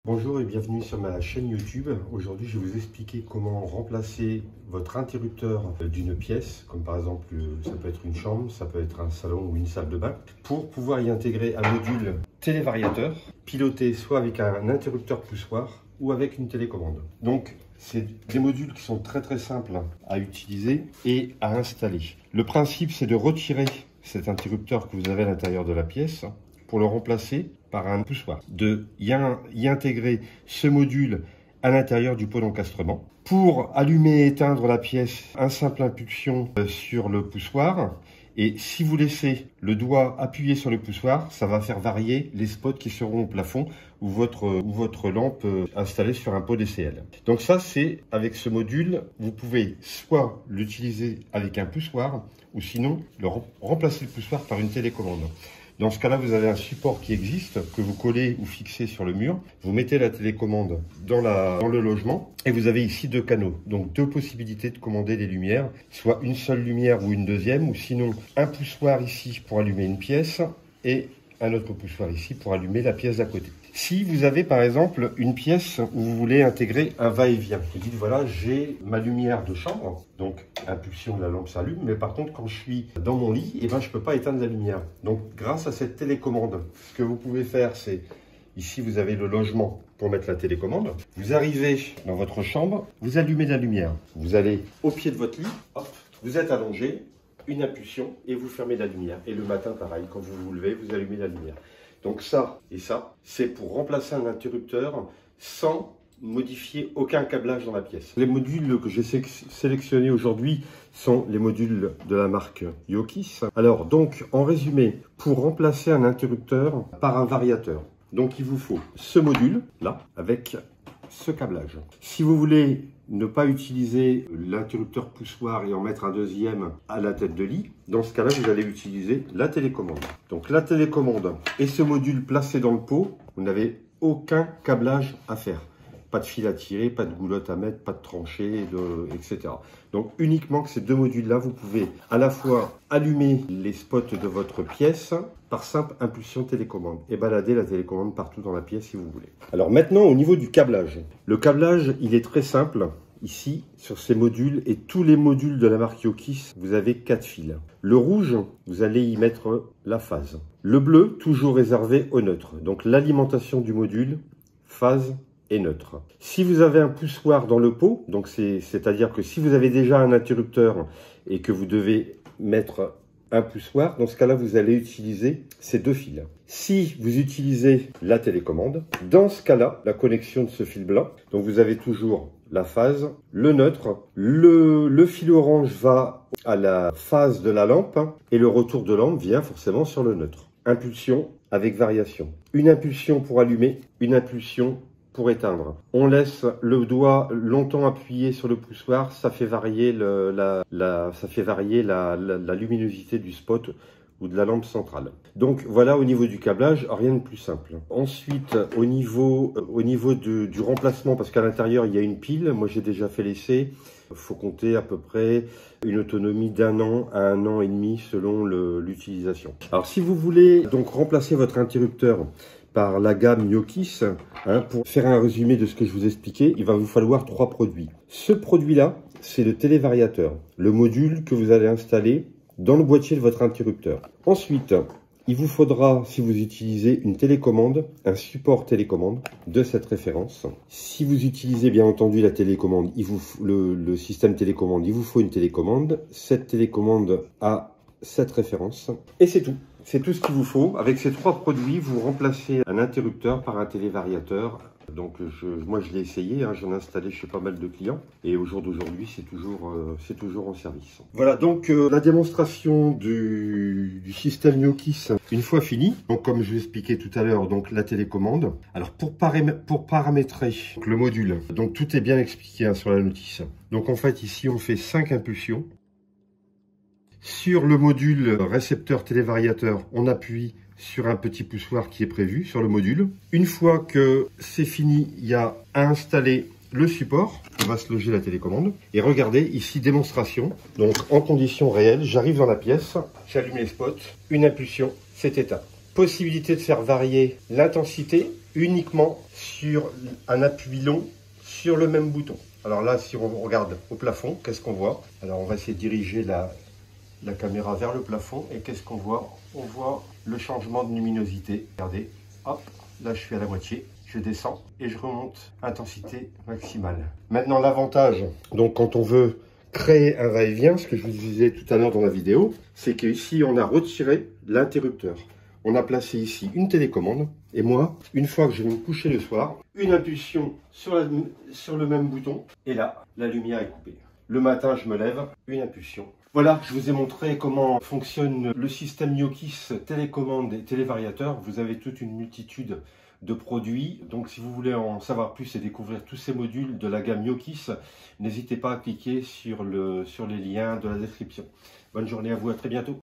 Bonjour et bienvenue sur ma chaîne YouTube. Aujourd'hui, je vais vous expliquer comment remplacer votre interrupteur d'une pièce, comme par exemple, ça peut être une chambre, ça peut être un salon ou une salle de bain, pour pouvoir y intégrer un module télévariateur, piloté soit avec un interrupteur poussoir ou avec une télécommande. Donc, c'est des modules qui sont très simples à utiliser et à installer. Le principe, c'est de retirer cet interrupteur que vous avez à l'intérieur de la pièce pour le remplacer par un poussoir, de y intégrer ce module à l'intérieur du pot d'encastrement. Pour allumer et éteindre la pièce, un simple impulsion sur le poussoir. Et si vous laissez le doigt appuyé sur le poussoir, ça va faire varier les spots qui seront au plafond ou votre lampe installée sur un pot DCL. Donc ça, c'est avec ce module, vous pouvez soit l'utiliser avec un poussoir ou sinon remplacer le poussoir par une télécommande. Dans ce cas-là, vous avez un support qui existe, que vous collez ou fixez sur le mur. Vous mettez la télécommande dans le logement et vous avez ici deux canaux. Donc deux possibilités de commander les lumières, soit une seule lumière ou une deuxième, ou sinon un poussoir ici pour allumer une pièce et un autre poussoir ici pour allumer la pièce d'à côté. Si vous avez par exemple une pièce où vous voulez intégrer un va-et-vient, vous dites voilà, j'ai ma lumière de chambre, donc impulsion, la lampe s'allume, mais par contre quand je suis dans mon lit, je ne peux pas éteindre la lumière. Donc grâce à cette télécommande, ce que vous pouvez faire, c'est ici vous avez le logement pour mettre la télécommande. Vous arrivez dans votre chambre, vous allumez la lumière. Vous allez au pied de votre lit, hop, vous êtes allongé, une impulsion et vous fermez la lumière. Et le matin pareil, quand vous vous levez, vous allumez la lumière. Donc ça et ça, c'est pour remplacer un interrupteur sans modifier aucun câblage dans la pièce. Les modules que j'ai sélectionnés aujourd'hui sont les modules de la marque Yokis. Alors donc, en résumé, pour remplacer un interrupteur par un variateur, donc il vous faut ce module là avec ce câblage. Si vous voulez ne pas utiliser l'interrupteur poussoir et en mettre un deuxième à la tête de lit, dans ce cas-là, vous allez utiliser la télécommande. Donc la télécommande et ce module placé dans le pot, vous n'avez aucun câblage à faire. Pas de fil à tirer, pas de goulotte à mettre, pas de tranchée, etc. Donc uniquement que ces deux modules-là, vous pouvez à la fois allumer les spots de votre pièce par simple impulsion télécommande et balader la télécommande partout dans la pièce si vous voulez. Alors maintenant au niveau du câblage. Le câblage, il est très simple. Ici, sur ces modules et tous les modules de la marque Yokis, vous avez 4 fils. Le rouge, vous allez y mettre la phase. Le bleu, toujours réservé au neutre. Donc l'alimentation du module, phase et neutre. Si vous avez un poussoir dans le pot, donc c'est-à-dire que si vous avez déjà un interrupteur et que vous devez mettre un poussoir, dans ce cas-là, vous allez utiliser ces deux fils. Si vous utilisez la télécommande, dans ce cas-là, la connexion de ce fil blanc, donc vous avez toujours la phase, le neutre, le fil orange va à la phase de la lampe et le retour de lampe vient forcément sur le neutre. Impulsion avec variation. Une impulsion pour allumer, une impulsion pour éteindre. On laisse le doigt longtemps appuyé sur le poussoir, ça fait varier la luminosité du spot ou de la lampe centrale. Donc voilà au niveau du câblage, rien de plus simple. Ensuite, au niveau du remplacement, parce qu'à l'intérieur il y a une pile, moi j'ai déjà fait l'essai, il faut compter à peu près une autonomie d'1 an à 1 an et demi selon l'utilisation. Alors si vous voulez donc remplacer votre interrupteur par la gamme Yokis, pour faire un résumé de ce que je vous expliquais, il va vous falloir 3 produits. Ce produit-là, c'est le télévariateur, le module que vous allez installer dans le boîtier de votre interrupteur. Ensuite, il vous faudra, si vous utilisez une télécommande, un support télécommande de cette référence. Si vous utilisez bien entendu la télécommande, le système télécommande, il vous faut une télécommande. Cette télécommande a cette référence. Et c'est tout. C'est tout ce qu'il vous faut. Avec ces 3 produits, vous remplacez un interrupteur par un télévariateur. Donc moi je l'ai essayé, j'en ai installé chez pas mal de clients et au jour d'aujourd'hui c'est toujours en service. Voilà donc la démonstration du système Yokis une fois fini. Donc comme je vous expliquais tout à l'heure, donc la télécommande. Alors pour paramétrer le module, donc tout est bien expliqué sur la notice. Donc en fait ici on fait 5 impulsions. Sur le module récepteur télévariateur, on appuie sur un petit poussoir qui est prévu sur le module. Une fois que c'est fini, il y a à installer le support. On va se loger la télécommande. Et regardez, ici, démonstration. Donc, en conditions réelles, j'arrive dans la pièce, j'allume les spots, une impulsion, c'est éteint. Possibilité de faire varier l'intensité uniquement sur un appui long sur le même bouton. Alors là, si on regarde au plafond, qu'est-ce qu'on voit? Alors on va essayer de diriger la caméra vers le plafond et qu'est-ce qu'on voit? On voit le changement de luminosité. Regardez, hop, là je suis à la moitié, je descends et je remonte intensité maximale. Maintenant l'avantage, donc quand on veut créer un va-et-vient, ce que je vous disais tout à l'heure dans la vidéo, c'est qu'ici on a retiré l'interrupteur. On a placé ici une télécommande et moi, une fois que je vais me coucher le soir, une impulsion sur le même bouton et là, la lumière est coupée. Le matin, je me lève, une impulsion. Voilà, je vous ai montré comment fonctionne le système Niokis télécommande et télévariateur. Vous avez toute une multitude de produits. Donc si vous voulez en savoir plus et découvrir tous ces modules de la gamme Niokis, n'hésitez pas à cliquer sur les liens de la description. Bonne journée à vous, à très bientôt.